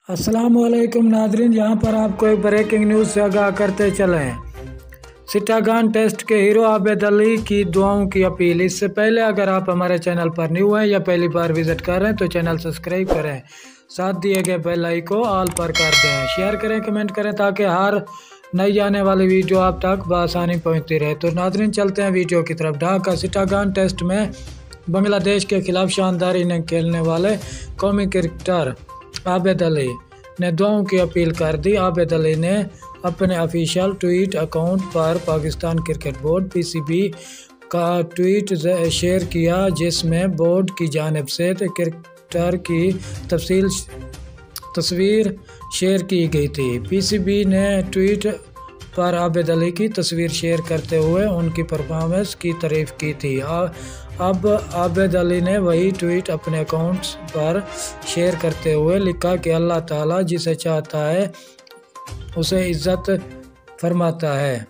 अस्सलामुअलैकुम नादरीन, यहाँ पर आपको एक ब्रेकिंग न्यूज़ से आगाह करते चलें। सिटागान टेस्ट के हीरो आबिद अली की दुआओं की अपील। इससे पहले अगर आप हमारे चैनल पर न्यू हैं या पहली बार विजिट कर रहे हैं तो चैनल सब्सक्राइब करें, साथ दिए गए बेल आइकन को ऑल पर कर दें, शेयर करें, कमेंट करें ताकि हर नई आने वाली वीडियो आप तक बआसानी पहुँचती रहे। तो नादरीन चलते हैं वीडियो की तरफ। ढाका सिटागान टेस्ट में बांग्लादेश के खिलाफ शानदार इनिंग खेलने वाले कौमी क्रिकेटर आबिद अली ने दुआओं की अपील कर दी। आबिद अली ने अपने ऑफिशियल ट्वीट अकाउंट पर पाकिस्तान क्रिकेट बोर्ड (पीसीबी) का ट्वीट शेयर किया, जिसमें बोर्ड की जानिब से क्रिकेटर की तस्वीर शेयर की गई थी। पीसीबी ने ट्वीट पर आबिद अली की तस्वीर शेयर करते हुए उनकी परफॉर्मेंस की तारीफ की थी। अब आबिद अली ने वही ट्वीट अपने अकाउंट पर शेयर करते हुए लिखा कि अल्लाह ताला जिसे चाहता है उसे इज्जत फरमाता है।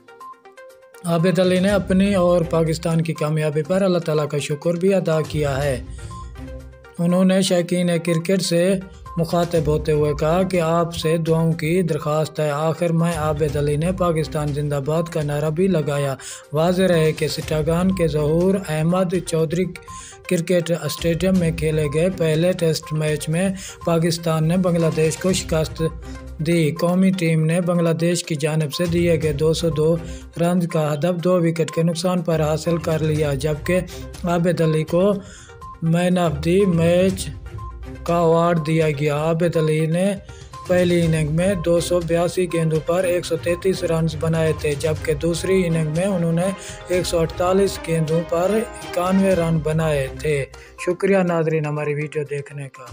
आबिद अली ने अपनी और पाकिस्तान की कामयाबी पर अल्लाह ताला का शुक्र भी अदा किया है। उन्होंने शौकीन क्रिकेट से मुखातिब होते हुए कहा कि आपसे दुआओं की दरख्वास्त है। आखिर में आबिद अली ने पाकिस्तान जिंदाबाद का नारा भी लगाया। वाज़ेह रहे कि सिटागान के ज़हूर अहमद चौधरी क्रिकेट स्टेडियम में खेले गए पहले टेस्ट मैच में पाकिस्तान ने बांग्लादेश को शिकस्त दी। कौमी टीम ने बांग्लादेश की जानिब से दिए गए 202 रन का हदफ 2 विकेट के नुकसान पर हासिल कर लिया, जबकि आबिद अली को मैन ऑफ द मैच का अवार्ड दिया गया। आबिद अली ने पहली इनिंग में 282 गेंदों पर 133 रन बनाए थे, जबकि दूसरी इनिंग में उन्होंने 148 गेंदों पर 91 रन बनाए थे। शुक्रिया नादरीन हमारी वीडियो देखने का।